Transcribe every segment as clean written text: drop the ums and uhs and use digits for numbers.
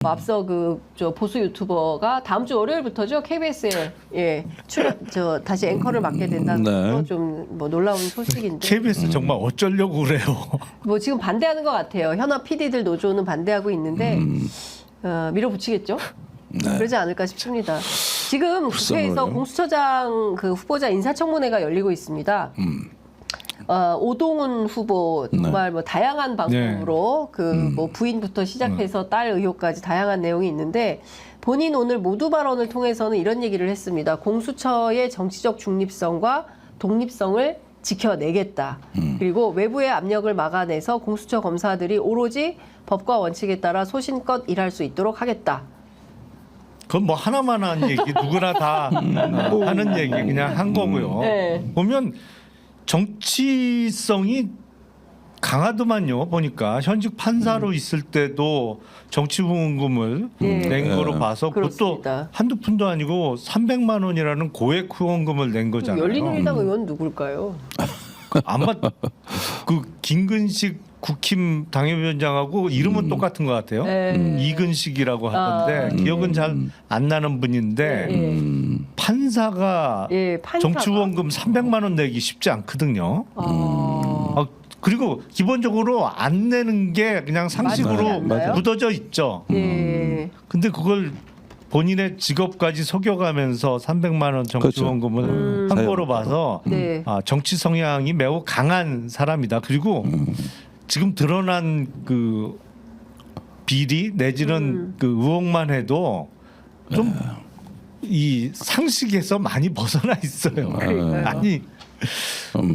앞서 저 보수 유튜버가 다음 주 월요일부터죠 KBS에 다시 앵커를 맡게 된다는 거 좀 뭐 놀라운 소식인데. KBS 정말 어쩌려고 그래요. 뭐 지금 반대하는 것 같아요. 현업 PD들 노조는 반대하고 있는데 밀어붙이겠죠. 그러지 않을까 싶습니다. 지금 국회에서 공수처장 후보자 인사청문회가 열리고 있습니다. 오동훈 후보 정말 뭐 다양한 방법으로 뭐 부인부터 시작해서 딸 의혹까지 다양한 내용이 있는데 본인 오늘 모두 발언을 통해서는 이런 얘기를 했습니다. 공수처의 정치적 중립성과 독립성을 지켜내겠다. 그리고 외부의 압력을 막아내서 공수처 검사들이 오로지 법과 원칙에 따라 소신껏 일할 수 있도록 하겠다. 그건 뭐 하나만 한 얘기 누구나 다 하는 얘기 그냥 한 거고요. 네. 보면 정치성이 강하더만요. 보니까 현직 판사로 있을 때도 정치후원금을 낸 거로 봐서 그것도 한두 푼도 아니고 300만 원이라는 고액 후원금을 낸 거잖아요. 열린우리당 의원 누굴까요? 아마 그 김근식 국힘 당협위원장하고 이름은 똑같은 것 같아요. 이근식이라고 하던데 기억은 잘 안 나는 분인데 판사가 정치후원금 300만 원 내기 쉽지 않거든요. 그리고 기본적으로 안 내는 게 그냥 상식으로 묻어져 있죠. 근데 그걸 본인의 직업까지 속여가면서 300만 원 정치후원금을 한 거로 봐서 정치 성향이 매우 강한 사람이다. 그리고 지금 드러난 그 비리 내지는 그 의혹만 해도 좀 이 상식에서 많이 벗어나 있어요. 아니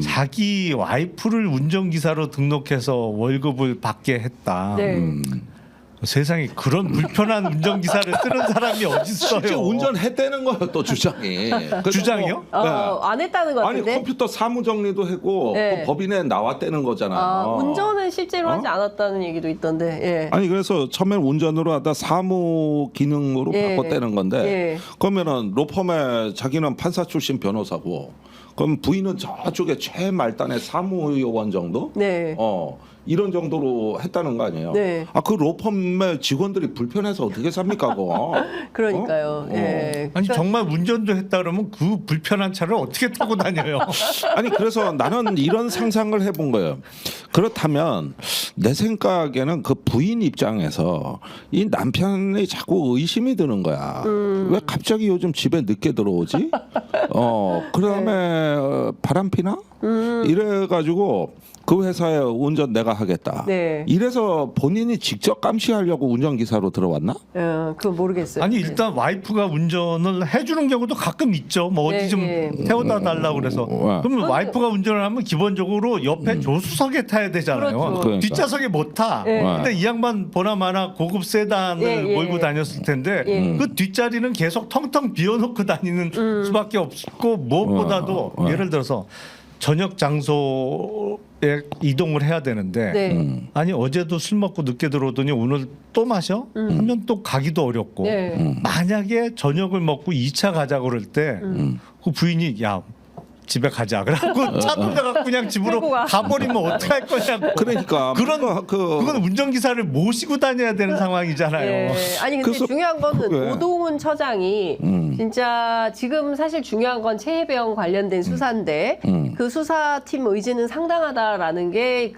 자기 와이프를 운전기사로 등록해서 월급을 받게 했다. 세상에 그런 불편한 운전기사를 쓰는 사람이 어디 있어요? 실제 운전했다는 거예요, 또 주장이. 주장이요? 안 했다는 것 같은데. 아니 컴퓨터 사무정리도 하고 그 법인에 나왔다는 거잖아요. 운전은 실제로 하지 않았다는 얘기도 있던데. 아니 그래서 처음엔 운전으로 하다 사무 기능으로 바꿨다는 건데 그러면은 로펌에 자기는 판사 출신 변호사고 그럼 부인은 저쪽에 최말단의 사무요원 정도? 이런 정도로 했다는 거 아니에요? 그 로펌의 직원들이 불편해서 어떻게 삽니까, 그거? 그러니까요. 아니 정말 운전도 했다 그러면 그 불편한 차를 어떻게 타고 다녀요? 아니 그래서 나는 이런 상상을 해본 거예요. 그렇다면 내 생각에는 그 부인 입장에서 이 남편이 자꾸 의심이 드는 거야. 왜 갑자기 요즘 집에 늦게 들어오지? 그다음에 바람 피나? 이래가지고 그 회사에 운전 내가 하겠다. 이래서 본인이 직접 감시하려고 운전기사로 들어왔나? 그건 모르겠어요. 아니 일단 와이프가 운전을 해주는 경우도 가끔 있죠. 뭐 어디 좀 태워다 달라고 그래서. 그러면 와이프가 운전을 하면 기본적으로 옆에 조수석에 타야 되잖아요. 그렇죠. 뒷좌석에 못 타. 근데 이 양반 보나마나 고급 세단을 몰고 다녔을 텐데 그 뒷자리는 계속 텅텅 비워놓고 다니는 수밖에 없고 무엇보다도 예를 들어서 저녁 장소에 이동을 해야 되는데 아니 어제도 술 먹고 늦게 들어오더니 오늘 또 마셔? 하면 또 가기도 어렵고 만약에 저녁을 먹고 2차 가자고 그럴 때 그 부인이 야 집에 가자 그래갖고 차 돌려갖고 그냥 집으로 가버리면 어떡할 거냐고. 그러니까 그건 운전기사를 모시고 다녀야 되는 상황이잖아요. 아니 근데 중요한 거는 오동훈 처장이 진짜 지금 사실 중요한 건 최혜병 관련된 수사인데 그 수사팀 의지는 상당하다라는 게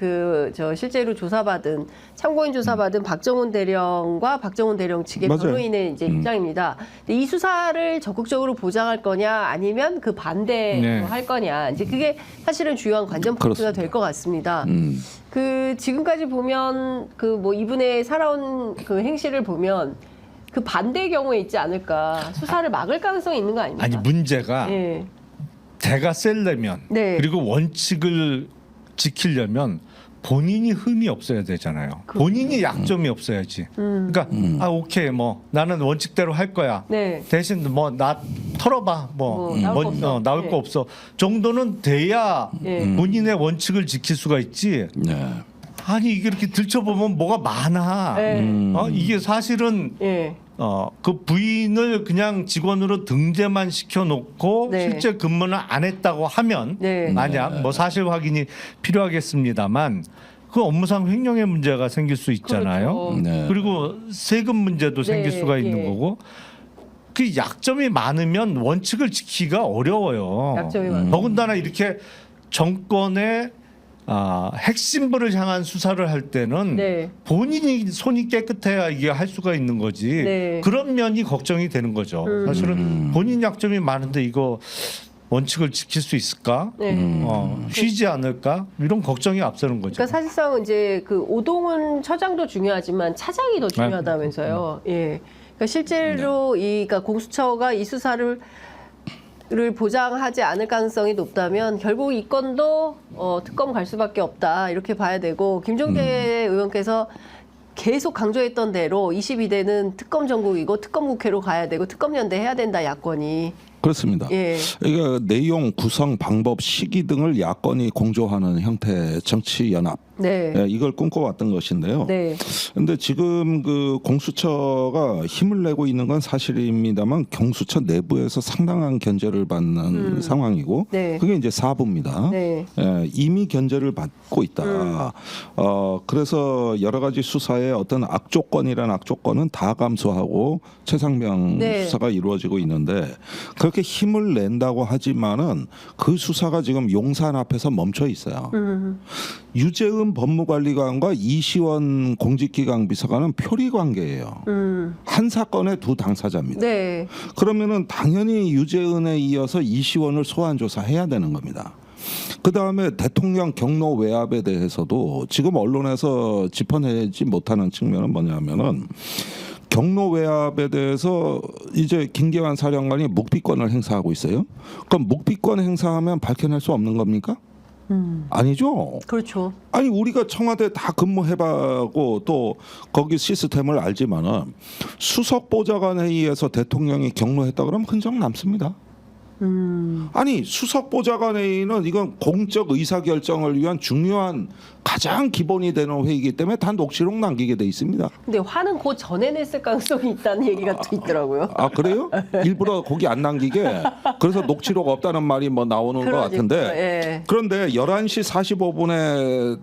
저 실제로 조사받은 참고인 조사받은 박정훈 대령과 박정훈 대령 측의 변호인의 이제 입장입니다. 근데 이 수사를 적극적으로 보장할 거냐 아니면 그 반대로 할 거냐 이제 그게 사실은 주요한 관전 포인트가 될 것 같습니다. 그 지금까지 보면 그 뭐 이분의 살아온 그 행실을 보면 그 반대의 경우에 있지 않을까 수사를 막을 가능성이 있는 거 아닙니까? 아니 문제가 대가 세려면 그리고 원칙을 지키려면 본인이 흠이 없어야 되잖아요. 본인이 약점이 없어야지. 그러니까 오케이 뭐 나는 원칙대로 할 거야. 대신 뭐 나 털어봐 나올 거 없어 정도는 돼야 본인의 원칙을 지킬 수가 있지. 아니 이게 이렇게 들춰보면 뭐가 많아. 이게 사실은 그 부인을 그냥 직원으로 등재만 시켜놓고 실제 근무는 안 했다고 하면 만약 뭐 사실 확인이 필요하겠습니다만 그 업무상 횡령의 문제가 생길 수 있잖아요. 그렇죠. 네. 그리고 세금 문제도 생길 네, 수가 예. 있는 거고. 그 약점이 많으면 원칙을 지키기가 어려워요. 약점이 많아요. 더군다나 이렇게 정권의 핵심부를 향한 수사를 할 때는 네. 본인이 손이 깨끗해야 이게 할 수가 있는 거지. 네. 그런 면이 걱정이 되는 거죠. 사실은 본인 약점이 많은데 이거 원칙을 지킬 수 있을까? 네. 쉬지 않을까? 이런 걱정이 앞서는 거죠. 그러니까 사실상 이제 그 오동훈 처장도 중요하지만 차장이 더 중요하다면서요. 예. 그러니까 실제로 그러니까 공수처가 이 수사를 보장하지 않을 가능성이 높다면 결국 이 건도 특검 갈 수밖에 없다 이렇게 봐야 되고 김종대 의원께서 계속 강조했던 대로 22대는 특검 전국이고 특검 국회로 가야 되고 특검 연대 해야 된다 야권이. 그렇습니다. 예. 이게 내용, 구성, 방법, 시기 등을 야권이 공조하는 형태의 정치 연합. 네. 예, 이걸 꿈꿔왔던 것인데요. 네. 근데 지금 그 공수처가 힘을 내고 있는 건 사실입니다만 공수처 내부에서 상당한 견제를 받는 상황이고 네. 그게 이제 사부입니다. 네. 예, 이미 견제를 받고 있다. 그래서 여러 가지 수사의 어떤 악조건이란 악조건은 다 감수하고 최상병 네. 수사가 이루어지고 있는데 그렇게 힘을 낸다고 하지만은 그 수사가 지금 용산 앞에서 멈춰 있어요. 유재은 법무관리관과 이시원 공직기강 비서관은 표리 관계예요. 한 사건의 두 당사자입니다. 네. 그러면은 당연히 유재은에 이어서 이시원을 소환 조사해야 되는 겁니다. 그 다음에 대통령 경로 외압에 대해서도 지금 언론에서 짚어내지 못하는 측면은 뭐냐면은 경로 외압에 대해서 이제 김계환 사령관이 묵비권을 행사하고 있어요. 그럼 묵비권 행사하면 밝혀낼 수 없는 겁니까? 아니죠. 그렇죠. 아니 우리가 청와대 다 근무해봐고 또 거기 시스템을 알지만은 수석 보좌관 회의에서 대통령이 경로했다 그러면 흔적 남습니다. 아니 수석 보좌관 회의는 이건 공적 의사 결정을 위한 중요한 가장 기본이 되는 회의이기 때문에 다 녹취록 남기게 돼 있습니다. 근데 화는 그 전에 냈을 가능성이 있다는 얘기가 또 있더라고요. 아 그래요? 일부러 거기 안 남기게 그래서 녹취록 없다는 말이 뭐 나오는 것 같은데 예. 그런데 11시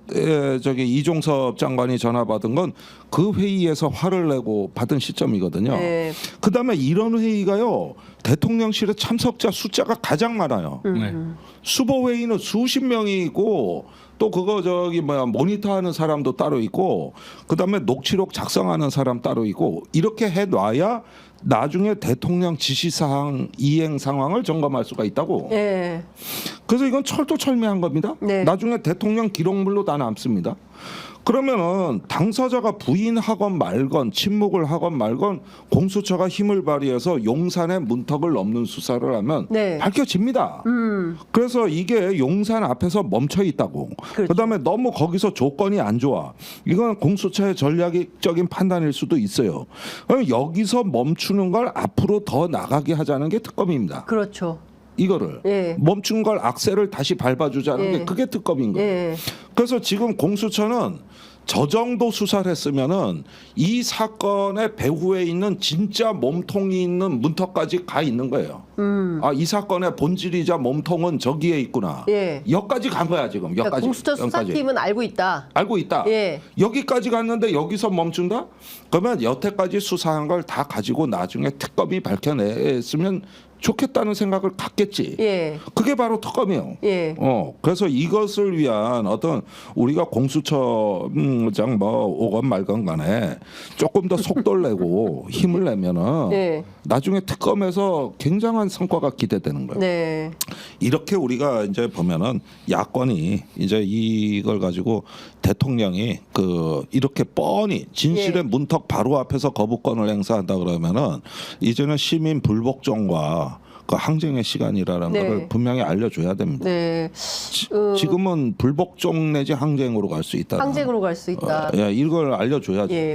45분에 저기 이종섭 장관이 전화 받은 건 그 회의에서 화를 내고 받은 시점이거든요. 네. 그다음에 이런 회의가요 대통령실에 참석자 숫자가 가장 많아요. 네. 수보 회의는 수십 명이 있고 또 그거 저기 뭐야 모니터하는 사람도 따로 있고 그다음에 녹취록 작성하는 사람 따로 있고 이렇게 해놔야 나중에 대통령 지시사항 이행 상황을 점검할 수가 있다고. 예. 그래서 이건 철도철미한 겁니다. 네. 나중에 대통령 기록물로 다 남습니다. 그러면은 당사자가 부인하건 말건 침묵을 하건 말건 공수처가 힘을 발휘해서 용산의 문턱을 넘는 수사를 하면 네. 밝혀집니다. 그래서 이게 용산 앞에서 멈춰 있다고. 그렇죠. 그다음에 너무 거기서 조건이 안 좋아. 이건 공수처의 전략적인 판단일 수도 있어요. 그럼 여기서 멈추는 걸 앞으로 더 나가게 하자는 게 특검입니다. 그렇죠. 이거를 예. 멈춘 걸 악셀을 다시 밟아주자는 예. 게 그게 특검인 거예요. 예. 그래서 지금 공수처는 저 정도 수사를 했으면은 이 사건의 배후에 있는 진짜 몸통이 있는 문턱까지 가 있는 거예요. 아, 이 사건의 본질이자 몸통은 저기에 있구나. 예. 여기까지 간 거야 지금. 그러니까 여기까지. 공수처 여기까지. 수사팀은 알고 있다. 알고 있다. 예. 여기까지 갔는데 여기서 멈춘다? 그러면 여태까지 수사한 걸 다 가지고 나중에 특검이 밝혀냈으면 좋겠다는 생각을 갖겠지. 예. 그게 바로 특검이에요. 예. 그래서 이것을 위한 어떤 우리가 공수처장 뭐 오건 말건 간에 조금 더 속도를 내고 힘을 내면은 네. 나중에 특검에서 굉장한 성과가 기대되는 거예요. 네. 이렇게 우리가 이제 보면은 야권이 이제 이걸 가지고 대통령이 이렇게 뻔히 진실의 예. 문턱 바로 앞에서 거부권을 행사한다 그러면은 이제는 시민 불복종과 그 항쟁의 시간이라는 네. 것을 분명히 알려줘야 됩니다. 네. 지금은 불복종 내지 항쟁으로 갈 수 있다. 항쟁으로 갈 수 있다. 이걸 알려줘야죠. 예.